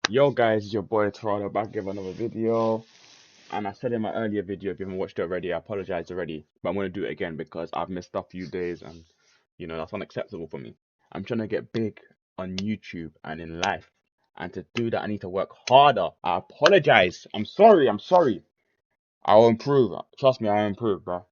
Yo guys, it's your boy Toronto back with another video. And I said in my earlier video, if you haven't watched it already, I apologize already. But I'm gonna do it again because I've missed a few days and that's unacceptable for me. I'm trying to get big on YouTube and in life. And to do that I need to work harder. I apologize. I'm sorry. I'll improve. Trust me, I'll improve, bro.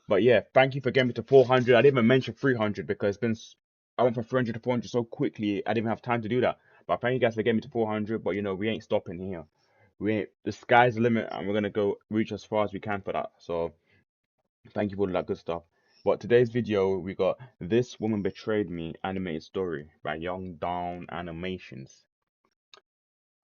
But yeah, thank you for getting me to 400. I didn't even mention 300 because I went from 300 to 400 so quickly. I didn't even have time to do that. But thank you guys for getting me to 400. But we ain't stopping here. We ain't. The sky's the limit, and we're gonna go reach as far as we can for that. So thank you for all that good stuff. But today's video, we got This Woman Betrayed Me animated story by Young Dawn Animations.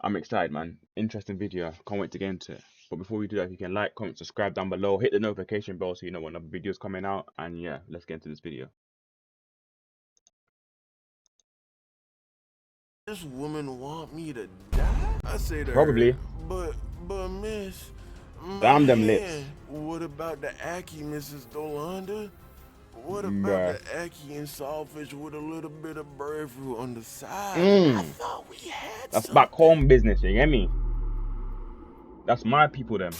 I'm excited, man. Interesting video. Can't wait to get into it. But before we do that, if you can like, comment, subscribe down below, hit the notification bell so you know when other videos coming out. And yeah, let's get into this video. This woman want me to die? I say to her, Probably. but miss, my Damn them lips. hand. What about the ackee, Mrs. Dolanda? What about the Bruh. ackee and sawfish with a little bit of breadfruit on the side? I Mmm. thought we had That's some. back home business, you get me? That's my people, them.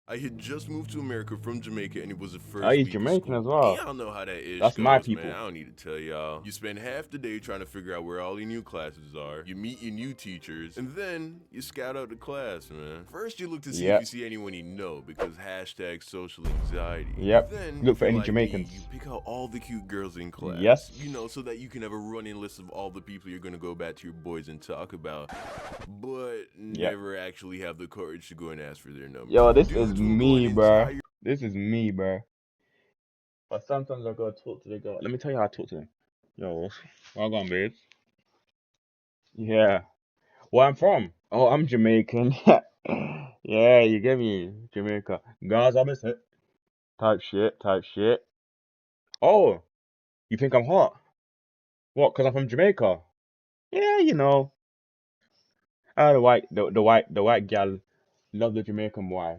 I had just moved to America from Jamaica and it was the Oh, first he's week of Jamaican school. as And well. y'all know how that ish That's my goes, man. people. I don't need to tell y'all. You spend half the day trying to figure out where all your new classes are. You meet your new teachers, and then you scout out the class, man. First, you look to see if you Yep. see anyone you know because hashtag social anxiety. Yep. Then, Look if for you're any like me, Jamaicans. you pick out all the cute girls in class. Yes. You know, so that you can have a running list of all the people you're gonna go back to your boys and talk about, but Yep. never actually have the courage to go and ask for their number. Yo, this is Dudes will go an me, bruh. entire This is me, bruh. But sometimes I gotta talk to the girl. Let me tell you how I talk to them. Yo, well on, babes. Yeah. Where I'm from? Oh, I'm Jamaican. Yeah, you get me, Jamaica. Guys, I miss it. Type shit, type shit. Oh, you think I'm hot? What? Cause I'm from Jamaica? Yeah, the white gal love the Jamaican boy.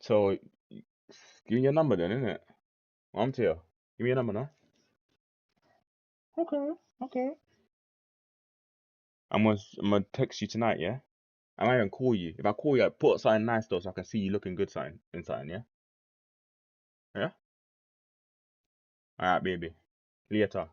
So give me your number then, innit? I'm to you. Give me your number now. Okay, okay. I'm gonna text you tonight, yeah? I might even call you. If I call you, I put something nice though so I can see you looking good sign in something, yeah? Yeah? Alright, baby. Later.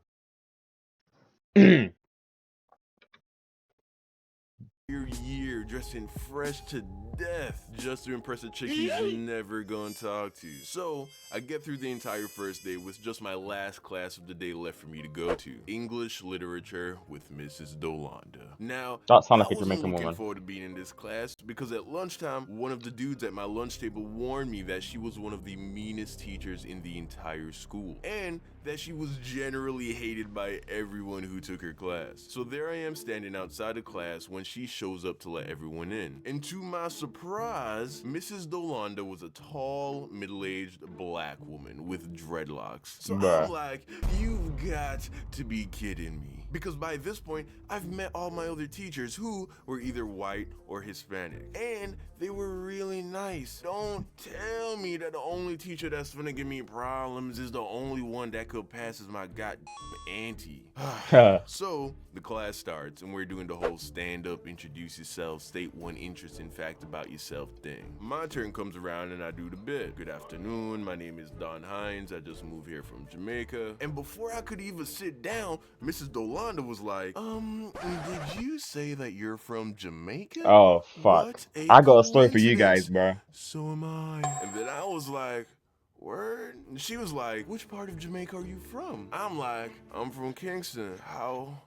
year dressing fresh to death just to impress a chick he's never gonna talk to. So I get through the entire first day with just my last class of the day left for me to go to, English literature with Mrs. Dolanda. Now, That sound I like a wasn't Jamaican looking woman. forward to being in this class because at lunchtime, one of the dudes at my lunch table warned me that she was one of the meanest teachers in the entire school, and that she was generally hated by everyone who took her class. So there I am standing outside of class when she shows up to let everyone in. And to my surprise, Mrs. Dolanda was a tall, middle-aged black woman with dreadlocks. So I'm Bruh. like, you've got to be kidding me. Because by this point, I've met all my other teachers who were either white or Hispanic. And they were really nice. Don't tell me that the only teacher that's gonna give me problems is the only one that could pass as my goddamn auntie. So the class starts and we're doing the whole stand up, introduce yourself, state one interesting fact about yourself thing. My turn comes around and I do the bit. Good afternoon, my name is Don Hines. I just moved here from Jamaica. And before I could even sit down, Mrs. Dolanda was like, did you say that you're from Jamaica? Oh, fuck. What a I got a story for you guys, coincidence. bruh. So am I. And then I was like, word? And she was like, which part of Jamaica are you from? I'm like, I'm from Kingston. How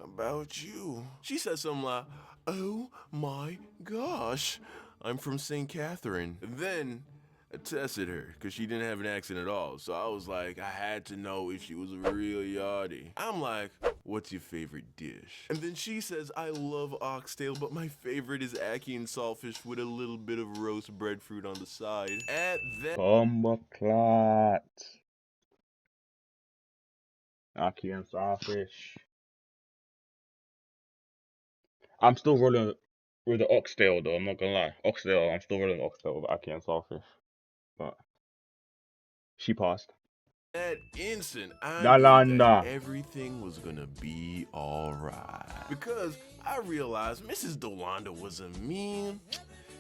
about you? She said something like, oh my gosh, I'm from St. Catherine. Then I tested her because she didn't have an accent at all. So I was like, I had to know if she was a real yardie. I'm like, what's your favorite dish? And then she says, I love oxtail, but my favorite is ackee and saltfish with a little bit of roast breadfruit on the side. At that Bumbleclat. Aki and Starfish. I'm still rolling with the oxtail though, I'm not gonna lie. Oxtail, I'm still rolling oxtail with Aki and Starfish. But she passed. that instant, I knew that Yolanda. everything was gonna be alright. Because I realized Mrs. Dolanda wasn't mean.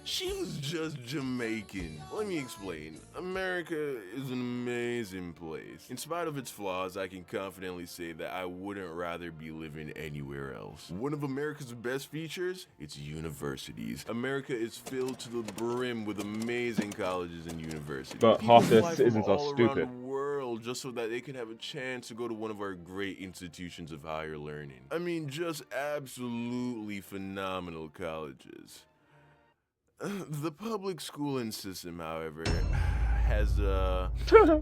She was just Jamaican. Let me explain. America is an amazing place. In spite of its flaws, I can confidently say that I wouldn't rather be living anywhere else. One of America's best features? Its universities. America is filled to the brim with amazing colleges and universities. But People half the fly from citizens are all around the stupid. world just so that they can have a chance to go to one of our great institutions of higher learning. I mean, just absolutely phenomenal colleges. The public schooling system, however, has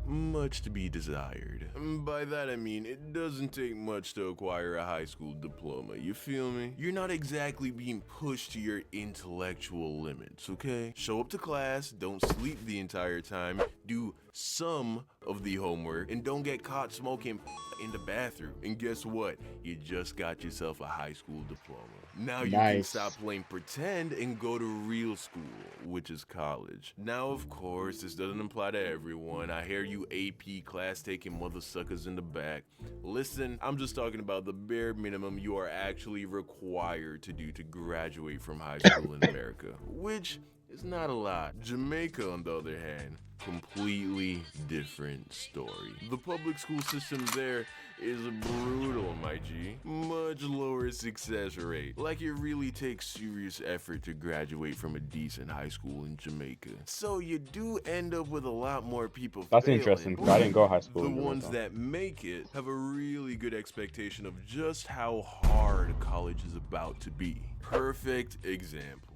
much to be desired. By that I mean, it doesn't take much to acquire a high school diploma, you feel me? You're not exactly being pushed to your intellectual limits, okay? Show up to class, don't sleep the entire time, do some of the homework, and don't get caught smoking in the bathroom. And guess what? You just got yourself a high school diploma. Now you can stop Nice. playing pretend and go to real school, which is college. Now, of course, this doesn't apply to everyone. I hear you AP class taking mother suckers in the back. Listen, I'm just talking about the bare minimum you are actually required to do to graduate from high school in America, which is not a lot. Jamaica, on the other hand, completely different story. The public school system there is brutal, my G. Much lower success rate. Like it really takes serious effort to graduate from a decent high school in Jamaica. So you do end up with a lot more people That's failing. interesting because I didn't go high school The in ones Jamaica. that make it have a really good expectation of just how hard college is about to be. Perfect example.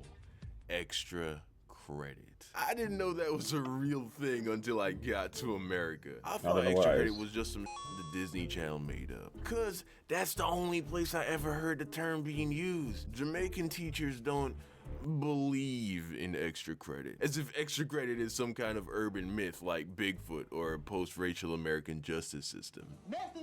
Extra credit. I didn't know that was a real thing until I got to America. I thought don't know what extra that credit is. was just some the Disney Channel made up. Cause that's the only place I ever heard the term being used. Jamaican teachers don't believe in extra credit. As if extra credit is some kind of urban myth like Bigfoot or a post-racial American justice system.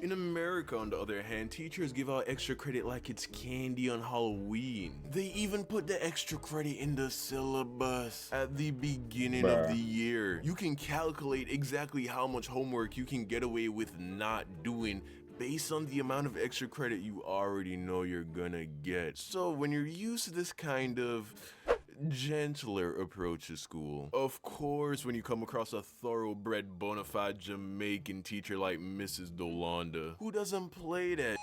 In America, on the other hand, teachers give out extra credit like it's candy on Halloween. They even put the extra credit in the syllabus at the beginning of the year. You can calculate exactly how much homework you can get away with not doing based on the amount of extra credit you already know you're gonna get. So when you're used to this kind of gentler approach to school, of course when you come across a thoroughbred bona fide Jamaican teacher like Mrs. Dolanda, who doesn't play that,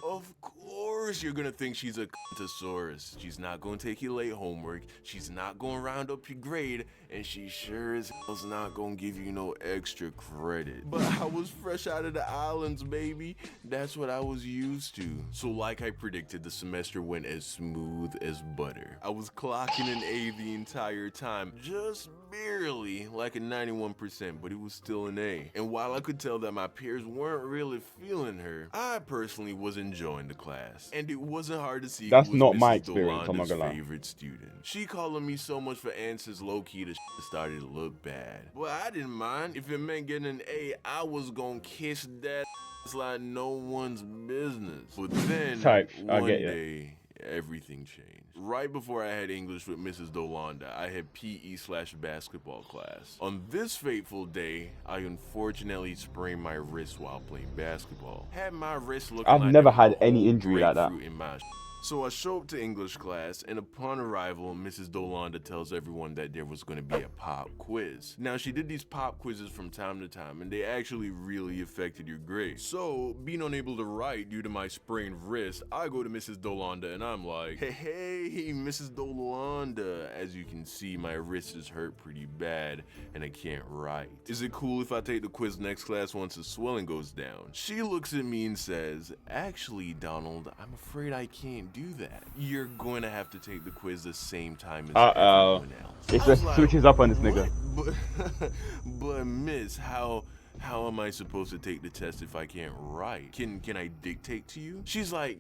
of course you're gonna think she's a Cuntosaurus. She's not gonna take your late homework, she's not gonna round up your grade, and she sure as hell's not gonna give you no extra credit. But I was fresh out of the islands, baby. That's what I was used to. So like I predicted, the semester went as smooth as butter. I was clocking an A the entire time, just barely, like a 91%, but it was still an A. And while I could tell that my peers weren't really feeling her, I personally was enjoying the class. And it wasn't hard to see That's who was not my Mrs. experience, I'm not Dolanda's gonna lie. favorite student. She calling me so much for answers low-key, the started to look bad. But I didn't mind. If it meant getting an A, I was gonna kiss that like no one's business. But then, Type, I get one you. day, everything changed. Right before I had English with Mrs. Dolanda, I had PE/basketball class. On this fateful day, I unfortunately sprained my wrist while playing basketball. Had my wrist looking I've like never a had any whole injury like that. grapefruit in my So I show up to English class, and upon arrival, Mrs. Dolanda tells everyone that there was going to be a pop quiz. Now, she did these pop quizzes from time to time, and they actually really affected your grade. So, being unable to write due to my sprained wrist, I go to Mrs. Dolanda, and I'm like, hey, Mrs. Dolanda, as you can see, my wrist is hurt pretty bad, and I can't write. Is it cool if I take the quiz next class once the swelling goes down? She looks at me and says, actually, Donald, I'm afraid I can't do that. You're going to have to take the quiz the same time as everyone else. It's I was just like, switches up on this nigga. what? But miss, how am I supposed to take the test if I can't write? Can I dictate to you? She's like,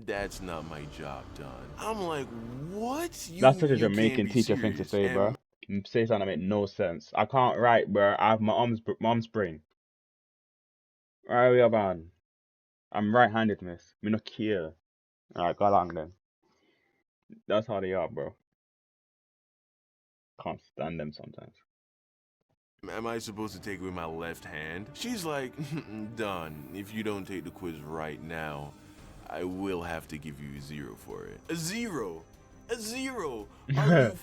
that's not my job, Don. I'm like, what? That's such a You can't Jamaican be teacher thing to serious. say, bro. Say something that make no sense. I can't write, bro. I have my arm's brain. Right, we are man. I'm right-handed, miss. Me no care. Alright, go along then. That's how they are, bro. Can't stand them sometimes. Am I supposed to take it with my left hand? She's like, Don, if you don't take the quiz right now, I will have to give you a 0 for it. A 0? A 0? Are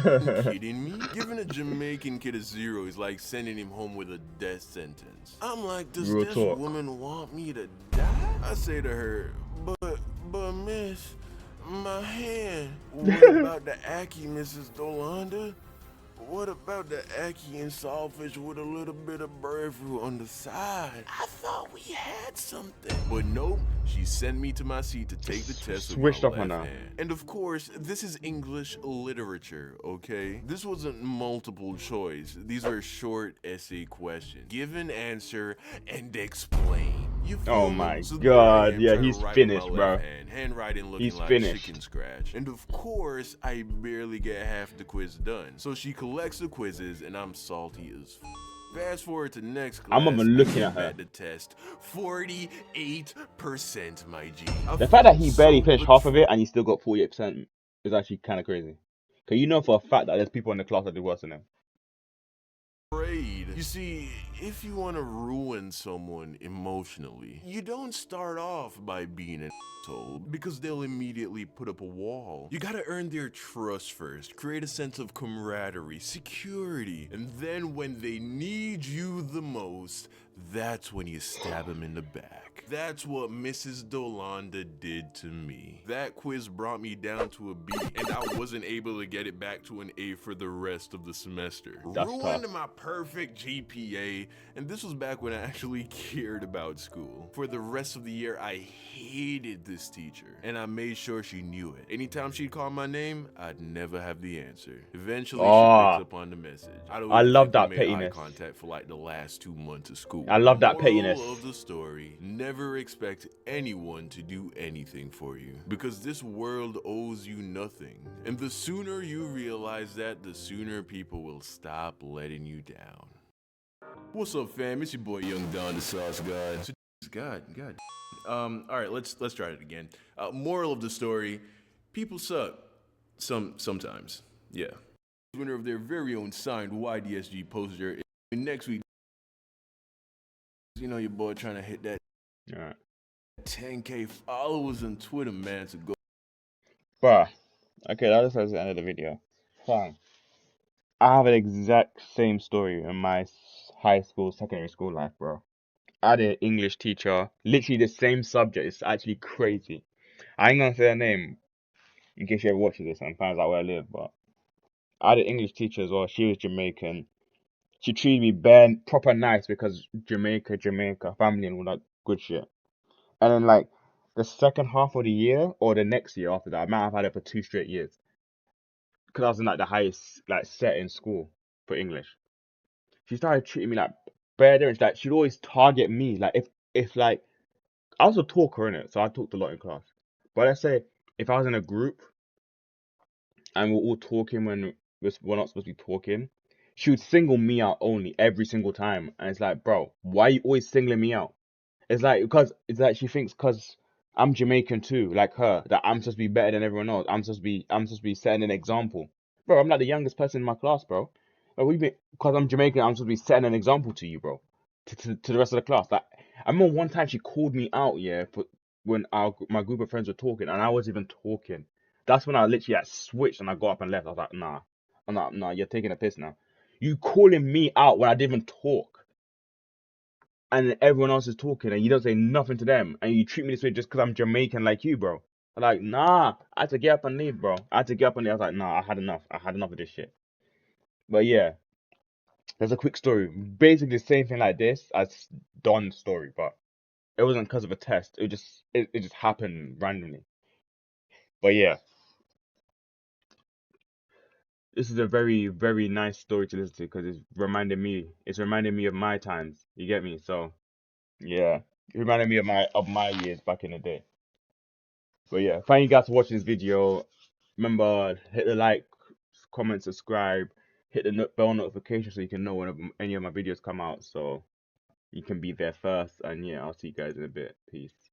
you kidding me? Giving a Jamaican kid a 0 is like sending him home with a death sentence. I'm like, does Real this talk. woman want me to die? I say to her, but miss, my hand. What about the Aki, Mrs. Dolanda? What about the ackee and saltfish with a little bit of breadfruit on the side? I thought we had something. But nope, she sent me to my seat to take the test with my Switched up on left her. hand. And of course, this is English literature, okay? This wasn't multiple choice. These were short essay questions. Give an answer and explain. You feel Oh me? my So there I god, am yeah, trying to he's write finished, with my bro. left hand, handwriting looking He's like finished. chicken scratch. And of course, I barely get half the quiz done. So she collects the quizzes and I'm salty as Fast forward to next class. I'm not even looking at I her. the test. 48%, my G. The fact that he barely finished half of it and he still got 48% is actually kind of crazy. Cause you know for a fact that there's people in the class that do worse than him. You see, if you want to ruin someone emotionally, you don't start off by being an asshole because they'll immediately put up a wall. You gotta earn their trust first, create a sense of camaraderie, security, and then when they need you the most, that's when you stab them in the back. That's what Mrs. Dolanda did to me. That quiz brought me down to a B, and I wasn't able to get it back to an A for the rest of the semester. That's Ruined tough. my perfect GPA, and this was back when I actually cared about school. For the rest of the year, I hated this teacher, and I made sure she knew it. Anytime she'd call my name, I'd never have the answer. Eventually, she picks up on the message. I don't I even love think we that made eye pettiness. contact for like the last 2 months of school. I love that pettiness. Moral of the story, never expect anyone to do anything for you, because this world owes you nothing. And the sooner you realize that, the sooner people will stop letting you down. What's up, fam? It's your boy Young Don, the Sauce God. God. All right, let's try it again. Moral of the story: people suck. Sometimes, yeah. Winner of their very own signed YDSG poster. And next week, you know your boy trying to hit that 10K followers on Twitter, man. So go. Bruh. Okay, that is the end of the video. Fine. I have an exact same story in my high school, secondary school life, bro. I had an English teacher, literally the same subject. It's actually crazy. I ain't gonna say her name in case she ever watches this and finds out where I live, but I had an English teacher as well. She was Jamaican. She treated me bare proper nice because Jamaica, family and all that good shit. And then like the second half of the year or the next year after that, I might have had it for 2 straight years. Because I was in like the highest like set in school for English. She started treating me like better and like she'd always target me. Like if like I was a talker in it, so I talked a lot in class. But let's say if I was in a group and we're all talking when we're not supposed to be talking, she would single me out only every single time. And it's like, bro, why are you always singling me out? It's like because it's like she thinks because I'm Jamaican too, like her, that I'm supposed to be better than everyone else. I'm supposed to be setting an example. Bro, I'm like the youngest person in my class, bro. Like, because I'm Jamaican, I'm supposed to be setting an example to you, bro. To the rest of the class. Like I remember one time she called me out, yeah, for when my group of friends were talking and I wasn't even talking. That's when I literally like switched and I got up and left. I was like, nah. Nah, you're taking a piss now. You calling me out when I didn't even talk and everyone else is talking and you don't say nothing to them and you treat me this way just because I'm Jamaican like you, bro. I'm like, nah, I had to get up and leave, bro. I had to get up and leave. I was like, nah, I had enough. I had enough of this shit. But yeah, there's a quick story. Basically the same thing like this as Don's story, but it wasn't because of a test. It just happened randomly. But yeah, this is a very, very nice story to listen to because it's reminding me of my times. You get me? So yeah, it reminded me of my years back in the day. But yeah, thank you guys for watching this video. Remember, hit the like, comment, subscribe, hit the bell notification so you can know when any of my videos come out so you can be there first. And yeah, I'll see you guys in a bit. Peace.